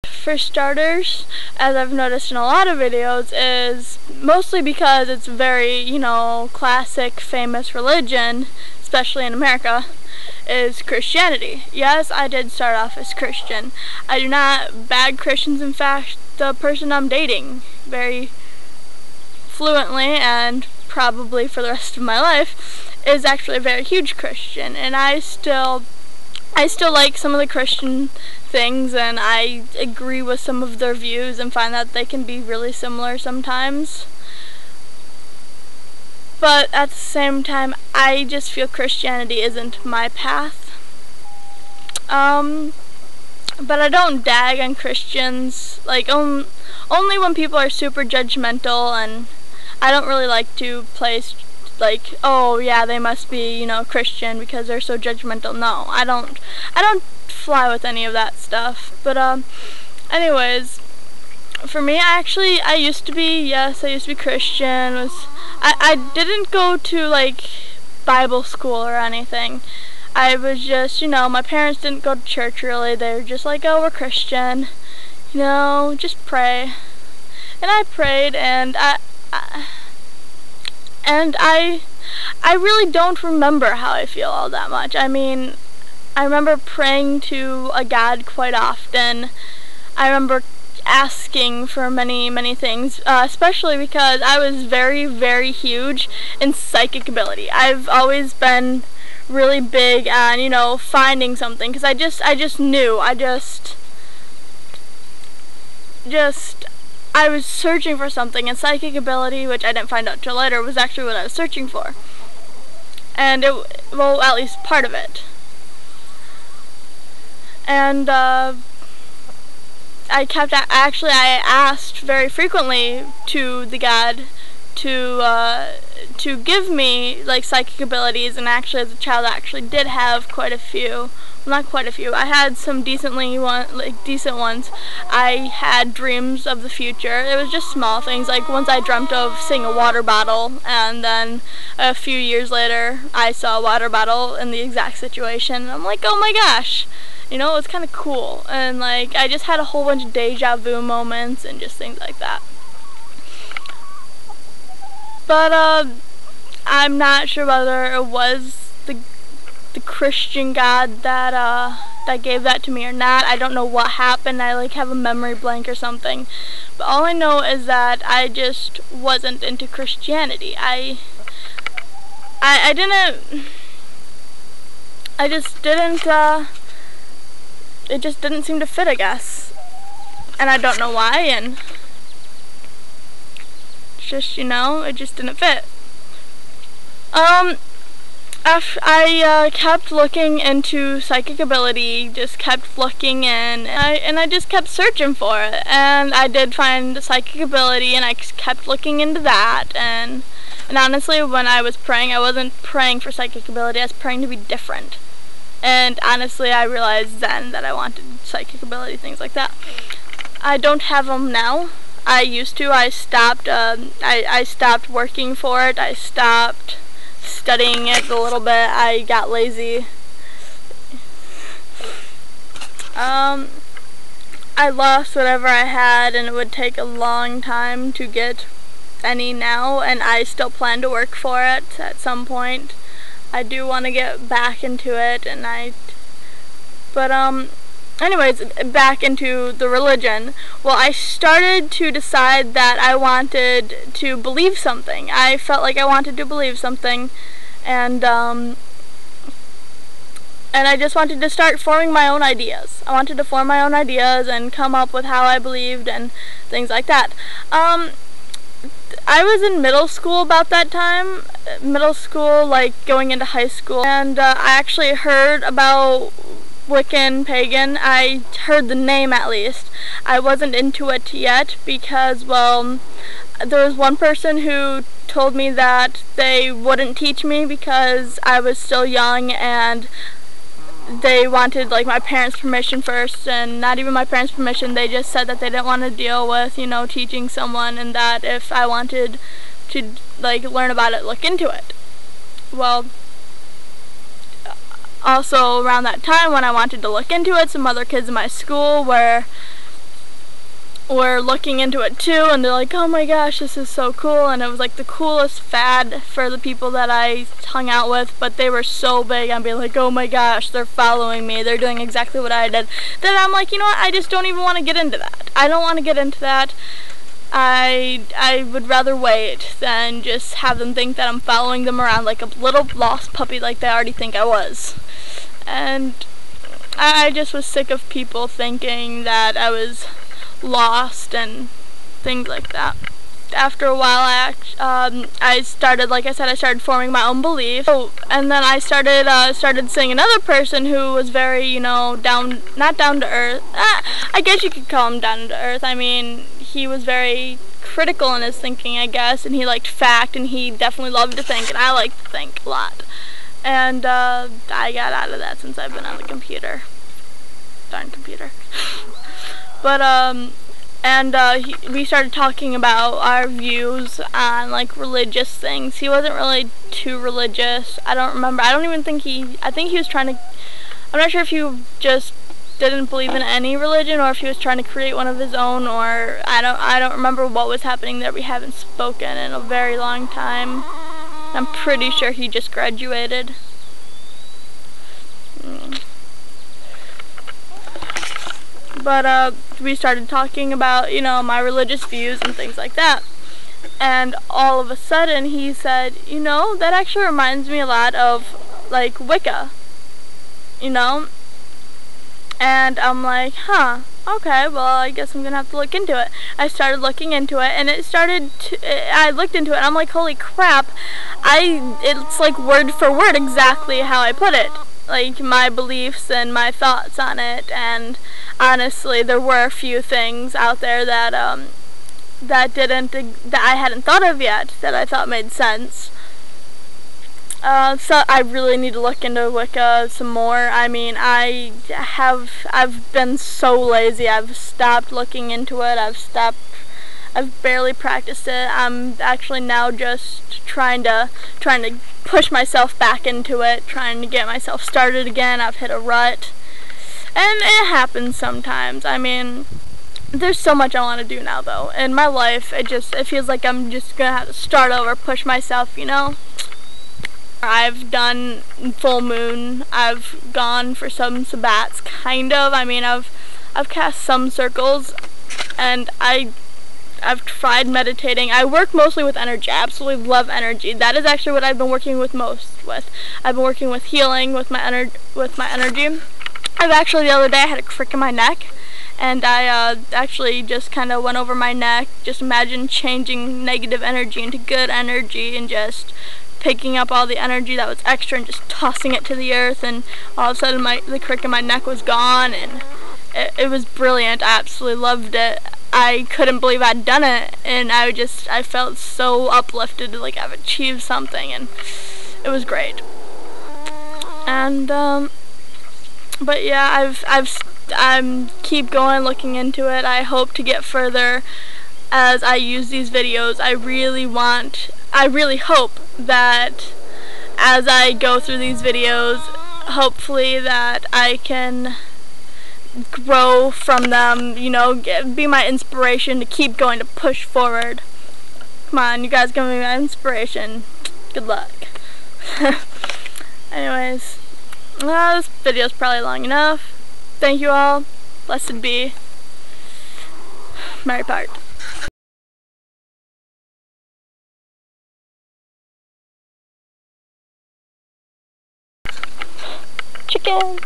For starters, as I've noticed in a lot of videos, is mostly because it's very, you know, classic, famous religion, especially in America, is Christianity. Yes, I did start off as Christian. I do not bag Christians. In fact, the person I'm dating very fluently and probably for the rest of my life is actually a very huge Christian, and I still like some of the Christian things, and I agree with some of their views and find that they can be really similar sometimes. But at the same time, I just feel Christianity isn't my path. But I don't dag on Christians, like only when people are super judgmental, and I don't really like to place like, oh yeah, they must be, you know, Christian because they're so judgmental. No, I don't fly with any of that stuff. But anyways, for me, I used to be Christian. I didn't go to like Bible school or anything. I was just, you know, my parents didn't go to church really. They were just like, oh, we're Christian, you know, just pray. And I prayed, and I really don't remember how I feel all that much. I mean, I remember praying to a God quite often. I remember asking for many, many things, especially because I was very, very huge in psychic ability. I've always been really big on, you know, finding something, because I just knew. I was searching for something, and psychic ability, which I didn't find out till later, was actually what I was searching for. And well, at least part of it. And I asked very frequently to the God to give me like psychic abilities, and actually as a child I actually did have quite a few. Well, not quite a few. I had some decent ones. I had dreams of the future. It was just small things, like once I dreamt of seeing a water bottle, and then a few years later I saw a water bottle in the exact situation, and I'm like, oh my gosh, you know, it was kind of cool. And like, I just had a whole bunch of deja vu moments and just things like that. But I'm not sure whether it was the Christian God that gave that to me or not. I don't know what happened. I like have a memory blank or something. But all I know is that I just wasn't into Christianity. I just didn't it just didn't seem to fit, I guess. And I don't know why, and it's just, you know, it just didn't fit. I kept looking into psychic ability, just kept looking in, and I just kept searching for it. And I did find psychic ability, and I kept looking into that. And honestly, when I was praying, I wasn't praying for psychic ability, I was praying to be different. And honestly, I realized then that I wanted psychic ability, things like that. I don't have them now. I used to. I stopped. I stopped working for it. I stopped studying it a little bit. I got lazy. I lost whatever I had, and it would take a long time to get any now, and I still plan to work for it at some point. I do want to get back into it, and anyways, back into the religion. Well, I started to decide that I wanted to believe something. I felt like I wanted to believe something, and I just wanted to start forming my own ideas. I wanted to form my own ideas and come up with how I believed and things like that. I was in middle school about that time. Middle school, like going into high school, and I actually heard about Wiccan, pagan. I heard the name at least. I wasn't into it yet because, well, there was one person who told me that they wouldn't teach me because I was still young, and they wanted like my parents' permission first, and not even my parents' permission. They just said that they didn't want to deal with, you know, teaching someone, and that if I wanted to like learn about it, look into it. Well, also around that time when I wanted to look into it, some other kids in my school were looking into it too, and they're like, oh my gosh, this is so cool, and it was like the coolest fad for the people that I hung out with, but they were so big on being like, oh my gosh, they're following me, they're doing exactly what I did, that I'm like, you know what, I just don't even want to get into that. I don't want to get into that. I would rather wait than just have them think that I'm following them around like a little lost puppy like they already think I was. And I just was sick of people thinking that I was lost and things like that. After a while, I started, like I said, I started forming my own belief. Oh, and then I started seeing another person who was very, you know, not down to earth. I guess you could call him down to earth. I mean, he was very critical in his thinking, I guess, and he liked fact, and he definitely loved to think, and I like to think a lot. And I got out of that since I've been on the computer. Darn computer. But we started talking about our views on like religious things. He wasn't really too religious. I don't remember. I think he was trying to, I'm not sure if he just didn't believe in any religion or if he was trying to create one of his own, or I don't remember what was happening there. We haven't spoken in a very long time. I'm pretty sure he just graduated. But we started talking about, you know, my religious views and things like that. And all of a sudden he said, you know, that actually reminds me a lot of like Wicca, you know? And I'm like, huh, okay, well, I guess I'm gonna have to look into it. I started looking into it, and I looked into it, and I'm like, holy crap, it's like word for word exactly how I put it. Like my beliefs and my thoughts on it, and honestly, there were a few things out there that that I hadn't thought of yet that I thought made sense. So I really need to look into Wicca some more. I mean, I've been so lazy. I've stopped looking into it. I've barely practiced it. I'm actually now just trying to push myself back into it, trying to get myself started again. I've hit a rut. And it happens sometimes. I mean, there's so much I want to do now, though. In my life, it feels like I'm just going to have to start over, push myself, you know? I've done full moon. I've gone for some sabbats, kind of. I mean, I've cast some circles, and I've tried meditating. I work mostly with energy. I absolutely love energy. That is actually what I've been working with most with. I've been working with healing with my energy. I've actually, the other day, I had a crick in my neck, and I actually just kind of went over my neck. Just imagine changing negative energy into good energy, and just picking up all the energy that was extra and just tossing it to the earth, and all of a sudden the crick in my neck was gone, and it was brilliant. I absolutely loved it. I couldn't believe I'd done it, and I felt so uplifted, like I've achieved something, and it was great. And but yeah, I'm keep going, looking into it. I hope to get further as I use these videos. I really hope that as I go through these videos, hopefully that I can grow from them, you know, be my inspiration to keep going, to push forward. Come on, you guys give me my inspiration. Good luck. Anyways, this video's probably long enough. Thank you all. Blessed be. Mary Part. Chicken.